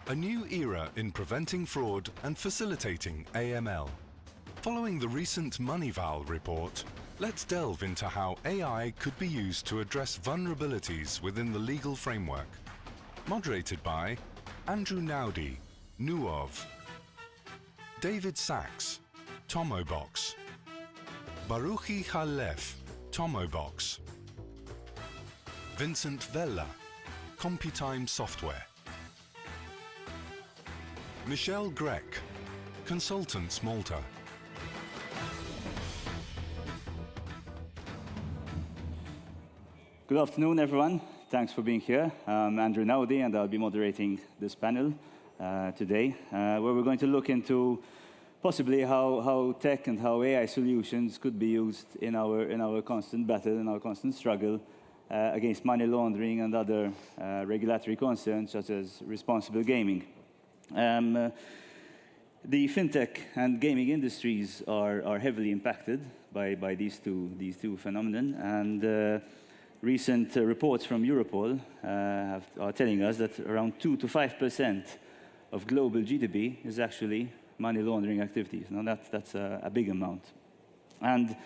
A new era in preventing fraud and facilitating AML. Following the recent Moneyval report, let's delve into how AI could be used to address vulnerabilities within the legal framework. Moderated by Andrew Naudi, Nouv, David Sachs, Tomobox, Baruchi Har-Lev-Tombox, Vincent Vella, Computime Software, Michelle Grech, Consultants Malta. Good afternoon, everyone. Thanks for being here. I'm Andrew Naudi, and I'll be moderating this panel today, where we're going to look into possibly how tech and how AI solutions could be used in our constant battle, in our constant struggle against money laundering and other regulatory concerns, such as responsible gaming. The fintech and gaming industries are heavily impacted by these two phenomena, and recent reports from Europol are telling us that around 2 to 5% of global GDP is actually money laundering activities. Now that's a big amount. And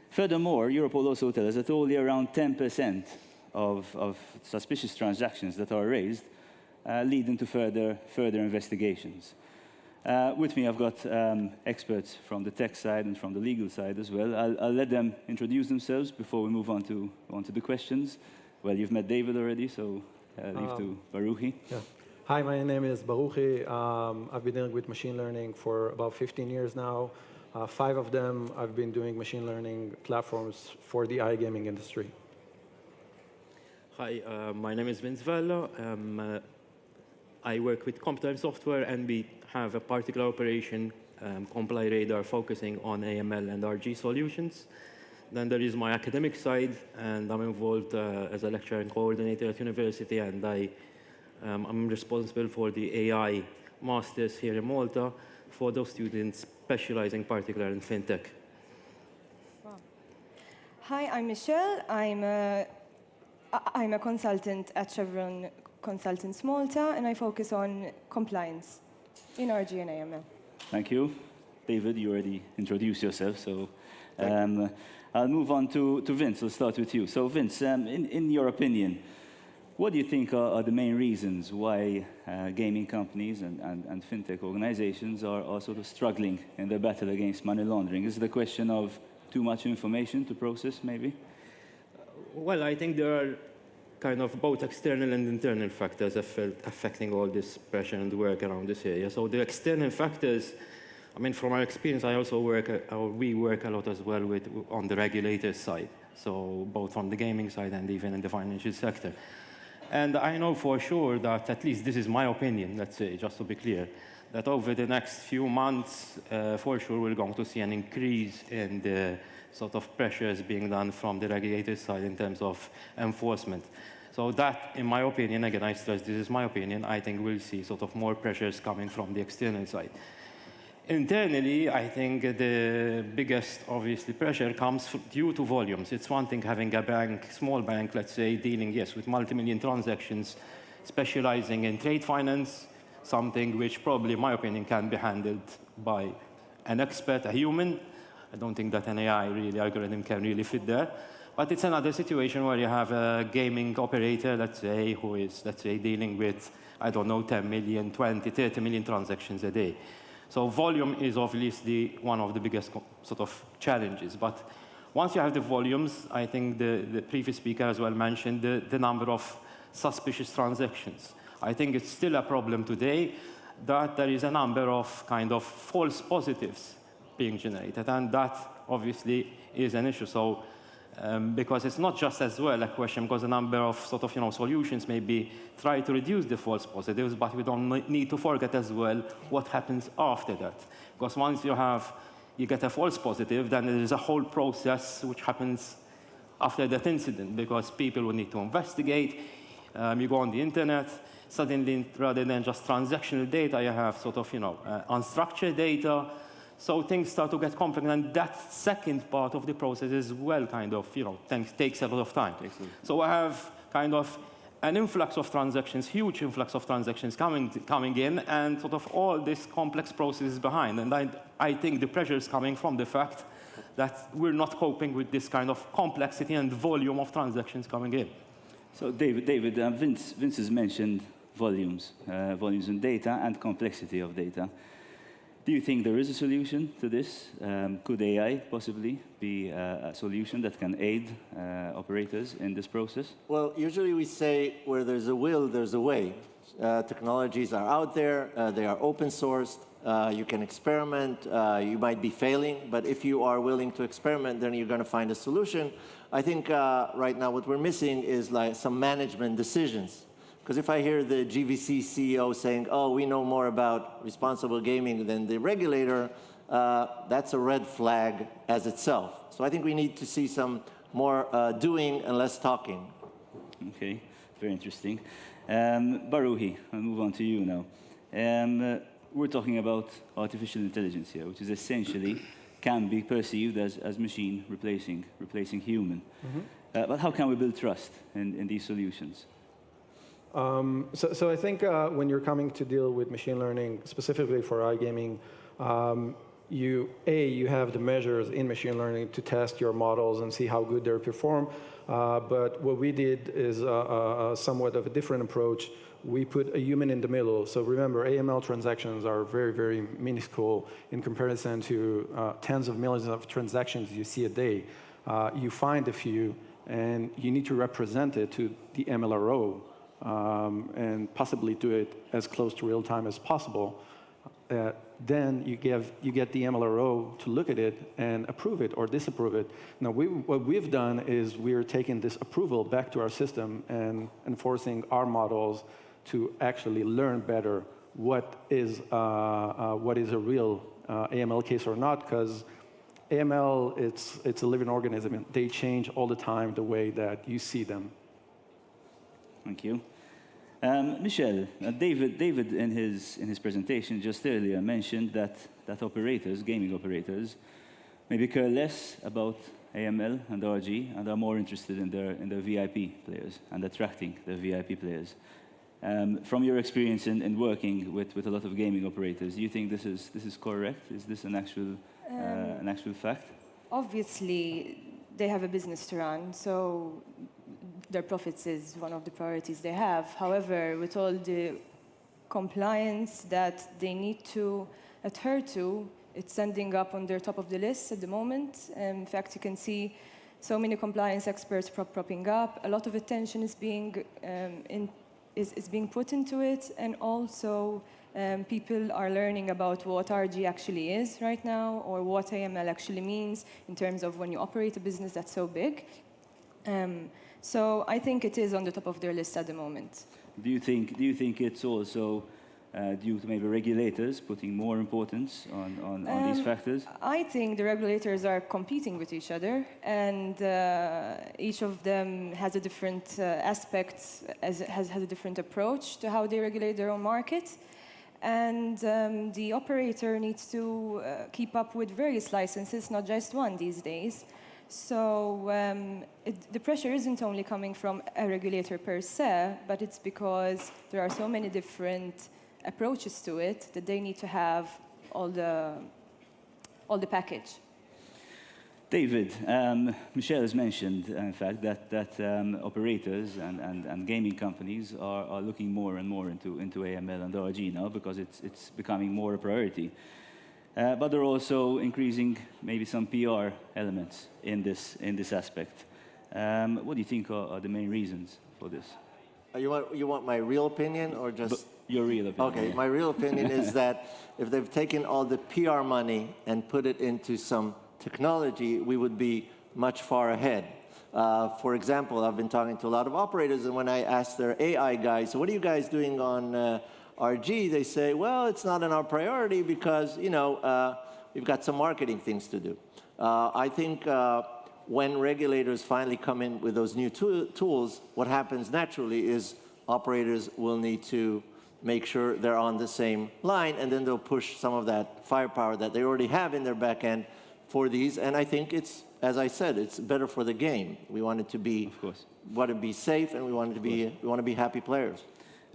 furthermore, Europol also tells us that only around 10% of suspicious transactions that are raised lead into further investigations. With me, I've got experts from the tech side and from the legal side as well. I'll let them introduce themselves before we move on to the questions. Well, you've met David already, so leave to Baruchi. Yeah. Hi, my name is Baruchi. I've been dealing with machine learning for about 15 years now. 5 of them, I've been doing machine learning platforms for the iGaming industry. Hi, my name is Vincent Vella. I work with Computime Software, and we have a particular operation, Comply Radar, focusing on AML and RG solutions. Then there is my academic side, and I'm involved as a lecturer and coordinator at university, and I'm responsible for the AI masters here in Malta for those students specializing particularly in fintech. Wow. Hi, I'm Michelle. I'm a consultant at Chevron Consultants Malta, and I focus on compliance in RG and AML. Thank you. David, you already introduced yourself, so I'll move on to Vince. I'll start with you. So Vince, in your opinion, what do you think are the main reasons why gaming companies and fintech organizations are sort of struggling in their battle against money laundering? Is it a question of too much information to process, maybe? Well, I think there are kind of both external and internal factors affecting all this pressure and work around this area. So the external factors, I mean, from our experience, I also we work a lot as well on the regulator side. So both on the gaming side and even in the financial sector. And I know for sure that, at least this is my opinion, let's say, just to be clear, that over the next few months, for sure, we're going to see an increase in the sort of pressures being done from the regulator side in terms of enforcement. So that, in my opinion, again, I stress this is my opinion, I think we'll see sort of more pressures coming from the external side. Internally, I think the biggest, obviously, pressure comes due to volumes. It's one thing having a bank, small bank, let's say, dealing, yes, with multi-million transactions, specializing in trade finance, something which probably, in my opinion, can be handled by an expert, a human. I don't think that an AI algorithm can really fit there. But it's another situation where you have a gaming operator, let's say, who is, let's say, dealing with, I don't know, 10 million, 20, 30 million transactions a day. So volume is obviously one of the biggest sort of challenges. But once you have the volumes, I think the previous speaker as well mentioned the number of suspicious transactions. I think it's still a problem today that there is a number of kind of false positives being generated, and that obviously is an issue. So because it's not just as well a question, because a number of sort of solutions maybe try to reduce the false positives, but we don't need to forget as well what happens after that. Because once you get a false positive, then there is a whole process which happens after that incident, because people will need to investigate. You go on the internet, suddenly rather than just transactional data, you have sort of unstructured data. So things start to get complex, and that second part of the process as well kind of, takes a lot of time. So I have kind of an influx of transactions, huge influx of transactions coming in, and sort of all this complex processes behind. And I think the pressure is coming from the fact that we're not coping with this kind of complexity and volume of transactions coming in. So David, Vince has mentioned volumes in data and complexity of data. Do you think there is a solution to this? Could AI possibly be a solution that can aid operators in this process? Well, usually we say where there's a will, there's a way. Technologies are out there. They are open sourced. You can experiment. You might be failing. But if you are willing to experiment, then you're going to find a solution. I think right now what we're missing is like some management decisions. Because if I hear the GVC CEO saying, oh, we know more about responsible gaming than the regulator, that's a red flag as itself. So I think we need to see some more doing and less talking. Okay, very interesting. Baruchi, I'll move on to you now. We're talking about artificial intelligence here, which is essentially can be perceived as machine replacing human. Mm-hmm. But how can we build trust in these solutions? So I think when you're coming to deal with machine learning, specifically for iGaming, you have the measures in machine learning to test your models and see how good they perform. But what we did is somewhat of a different approach. We put a human in the middle. So remember, AML transactions are very, very minuscule in comparison to tens of millions of transactions you see a day. You find a few, and you need to represent it to the MLRO. And possibly do it as close to real time as possible. Then you get the MLRO to look at it and approve it or disapprove it. Now, what we've done is we're taking this approval back to our system and enforcing our models to actually learn better what is a real AML case or not, because AML, it's a living organism, and they change all the time the way that you see them. Thank you. Michelle, David in his presentation just earlier mentioned that operators, gaming operators, maybe care less about AML and RG and are more interested in their VIP players and attracting the VIP players. From your experience in working with a lot of gaming operators, do you think this is correct? Is this an actual fact? Obviously, they have a business to run, so their profits is one of the priorities they have. However, with all the compliance that they need to adhere to, it's ending up on their top of the list at the moment. In fact, you can see so many compliance experts propping up. A lot of attention is being put into it, and also people are learning about what RG actually is right now, or what AML actually means in terms of when you operate a business that's so big. So I think it is on the top of their list at the moment. Do you think it's also due to maybe regulators putting more importance on these factors? I think the regulators are competing with each other, and each of them has a different aspect, has a different approach to how they regulate their own market. And the operator needs to keep up with various licenses, not just one these days. So the pressure isn't only coming from a regulator per se, but it's because there are so many different approaches to it that they need to have all the package. David, Michelle has mentioned, in fact, that operators and gaming companies are looking more and more into AML and RG now because it's becoming more a priority. But they're also increasing maybe some PR elements in this aspect. What do you think are the main reasons for this? You want my real opinion or just... But your real opinion. Okay, my real opinion is that if they've taken all the PR money and put it into some technology, we would be much far ahead. For example, I've been talking to a lot of operators, and when I ask their AI guys, so what are you guys doing on RG? They say, well, it's not in our priority because, we've got some marketing things to do. I think when regulators finally come in with those new tools, what happens naturally is operators will need to make sure they're on the same line, and then they'll push some of that firepower that they already have in their back end for these, and I think it's, as I said, it's better for the game. We want it to be, Of course. want to be safe, and we want it to be, we want to be happy players.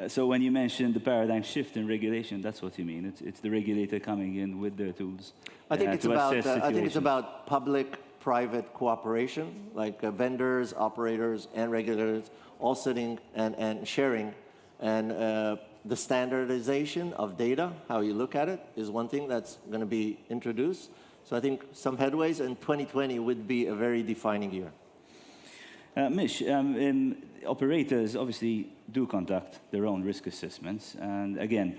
So when you mentioned the paradigm shift in regulation, that's what you mean. It's the regulator coming in with their tools. I think to assess I think it's situations. about public-private cooperation, like vendors, operators, and regulators all sitting and sharing, and the standardization of data, how you look at it, is one thing that's going to be introduced. So I think some headways, and 2020 would be a very defining year. Mish, operators obviously do conduct their own risk assessments. And again,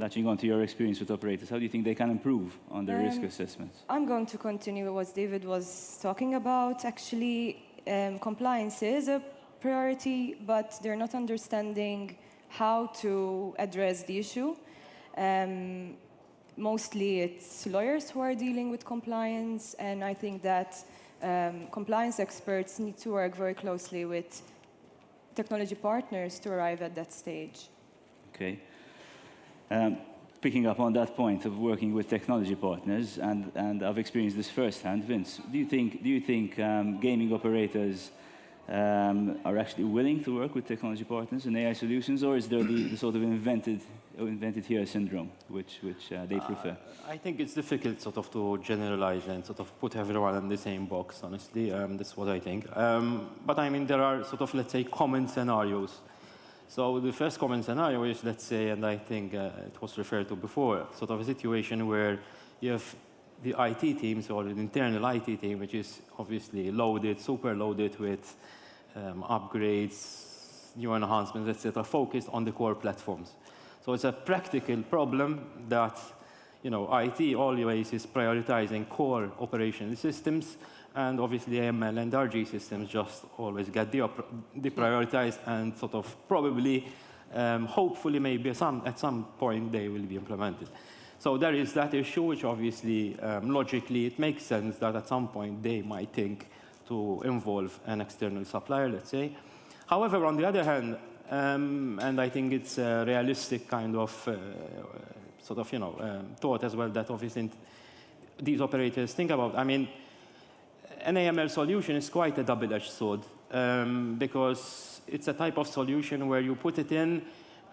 latching on to your experience with operators, how do you think they can improve on their risk assessments? I'm going to continue what David was talking about. Actually, compliance is a priority, but they're not understanding how to address the issue. Mostly it's lawyers who are dealing with compliance, and I think that compliance experts need to work very closely with technology partners to arrive at that stage. Okay. Picking up on that point of working with technology partners, and I've experienced this firsthand, Vince, do you think gaming operators are actually willing to work with technology partners in AI solutions, or is there the sort of invented here syndrome, which they prefer? I think it's difficult sort of to generalize and sort of put everyone in the same box, honestly. That's what I think. But I mean, there are sort of, let's say, common scenarios. So the first common scenario is, let's say, and I think it was referred to before, sort of a situation where you have the IT teams or the internal IT team, which is obviously loaded, super loaded with upgrades, new enhancements, etc., focused on the core platforms. So it's a practical problem that, you know, IT always is prioritizing core operational systems, and obviously AML and RG systems just always get deprioritized and sort of probably, hopefully, maybe at some point they will be implemented. So there is that issue, which obviously, logically, it makes sense that at some point they might think to involve an external supplier, let's say. However, on the other hand, and I think it's a realistic kind of sort of, you know, thought as well that obviously these operators think about. I mean, an AML solution is quite a double-edged sword because it's a type of solution where you put it in,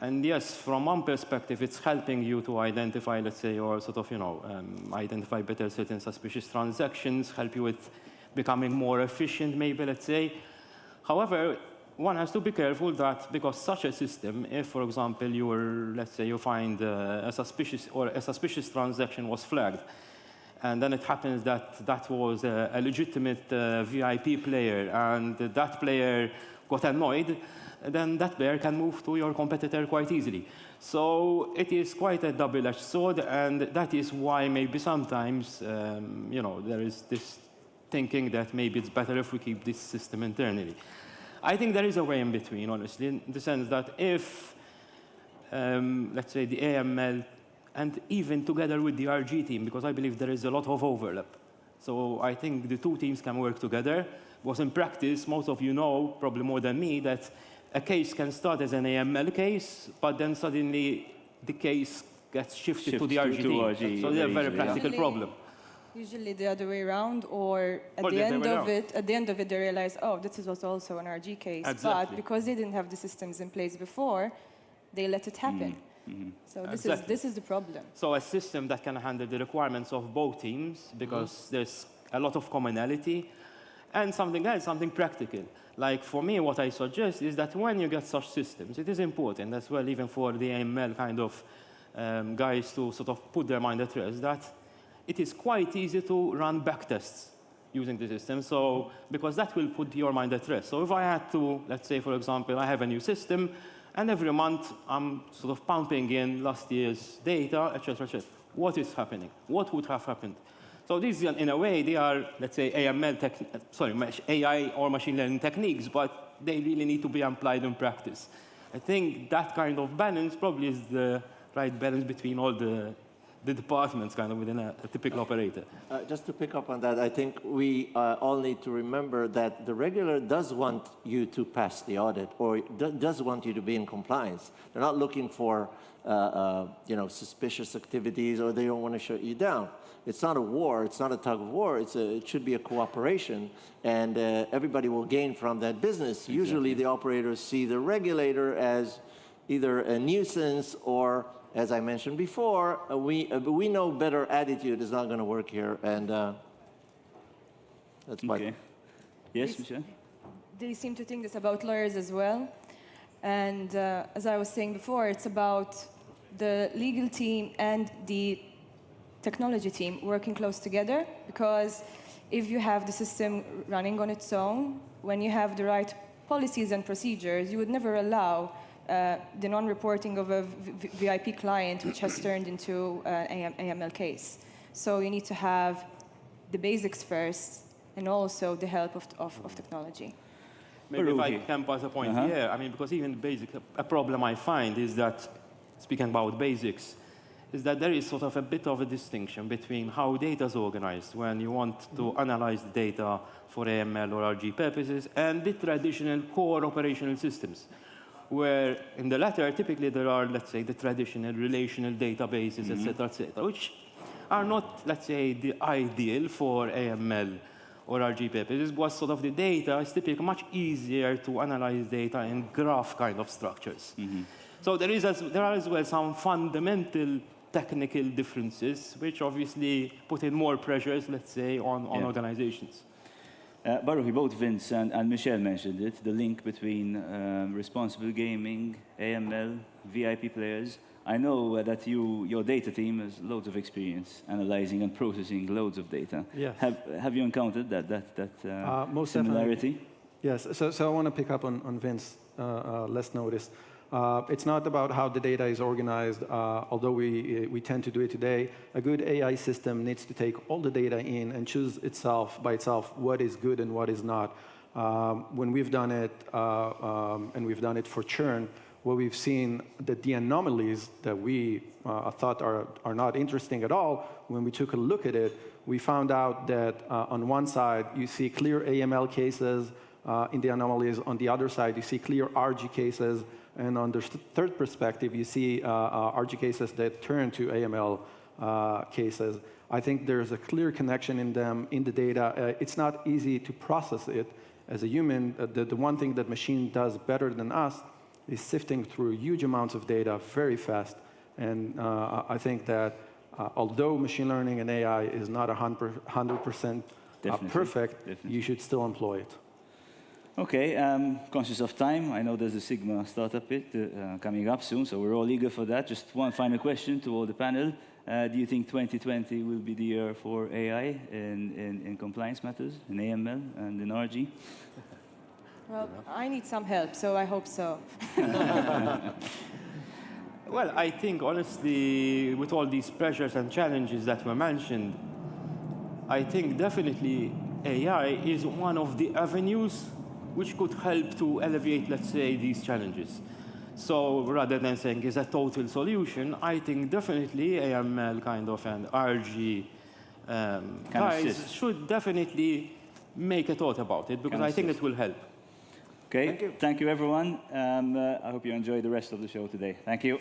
and yes, from one perspective, it's helping you to identify, let's say, or sort of, you know, identify better certain suspicious transactions, help you with becoming more efficient, maybe, let's say. However, one has to be careful that because such a system, if, for example, let's say you find a suspicious transaction was flagged, and then it happens that that was a legitimate VIP player, and that player got annoyed, then that player can move to your competitor quite easily. So it is quite a double-edged sword, and that is why maybe sometimes, you know, there is this thinking that maybe it's better if we keep this system internally. I think there is a way in between, honestly, in the sense that if, let's say, the AML, and even together with the RG team, because I believe there is a lot of overlap. So I think the two teams can work together, because in practice, most of you know, probably more than me, that a case can start as an AML case, but then suddenly the case gets shifted to the RG team. RG, so it's a very practical problem. Usually the other way around, or at the end of it, they realize, oh, this was also an RG case. Exactly. But because they didn't have the systems in place before, they let it happen. So this is the problem. So a system that can handle the requirements of both teams, because there's a lot of commonality, and something else, something practical. Like for me, what I suggest is that when you get such systems, it is important as well, even for the AML kind of guys to sort of put their mind at rest, that it is quite easy to run backtests using the system, so because that will put your mind at rest. So if I had to, let's say, for example, I have a new system, and every month I'm sort of pumping in last year's data, etc., etc. What is happening? What would have happened? So these, in a way, they are, let's say, AI or machine learning techniques, but they really need to be applied in practice. I think that kind of balance probably is the right balance between all the the departments kind of within a typical operator. Just to pick up on that, I think we all need to remember that the regulator does want you to pass the audit, or does want you to be in compliance. They're not looking for suspicious activities, or they don't want to shut you down. It's not a war. It's not a tug of war. It should be a cooperation, and everybody will gain from that business. Exactly. Usually the operators see the regulator as either a nuisance or, as I mentioned before, we know better attitude is not going to work here, and that's my... Okay. Yes, Michelle? They seem to think this about lawyers as well. And as I was saying before, it's about the legal team and the technology team working close together, because if you have the system running on its own, when you have the right policies and procedures, you would never allow the non-reporting of a VIP client which has turned into an AML case. So you need to have the basics first and also the help of technology. Maybe if I can pass a point here, I mean, because even basic, a problem I find is that, speaking about basics, is that there is sort of a bit of a distinction between how data is organized when you want to analyze the data for AML or RG purposes and the traditional core operational systems, where in the latter, typically there are, let's say, the traditional relational databases, et cetera, which are not, let's say, the ideal for AML or RG purposes, but sort of the data is typically much easier to analyze data in graph kind of structures. So there are as well some fundamental technical differences, which obviously put in more pressures, let's say, on organizations. Baruchi, both Vincent and Michelle mentioned it, the link between responsible gaming, AML, VIP players. I know that your data team has loads of experience analyzing and processing loads of data. Yes. Have you encountered that most similarity? Definitely. Yes. So I want to pick up on Vince. Let's notice. It's not about how the data is organized, although we tend to do it today. A good AI system needs to take all the data in and choose by itself what is good and what is not. When we've done it, and we've done it for churn, where we've seen that the anomalies that we thought are not interesting at all, when we took a look at it, we found out that on one side, you see clear AML cases in the anomalies. On the other side, you see clear RG cases. And on the third perspective, you see RG cases that turn to AML cases. I think there's a clear connection in them, in the data. It's not easy to process it as a human. The one thing that machine does better than us is sifting through huge amounts of data very fast. And I think that although machine learning and AI is not 100% perfect, you should still employ it. Okay, conscious of time, I know there's a SiGMA startup bit coming up soon, so we're all eager for that. Just one final question to all the panel. Do you think 2020 will be the year for AI in compliance matters, in AML and in RG? Well, I need some help, so I hope so. Well, I think, honestly, with all these pressures and challenges that were mentioned, I think definitely AI is one of the avenues which could help to alleviate, let's say, these challenges. So rather than saying it's a total solution, I think definitely AML kind of and RG guys should definitely make a thought about it, because I think it will help. Okay, thank you everyone. I hope you enjoy the rest of the show today. Thank you.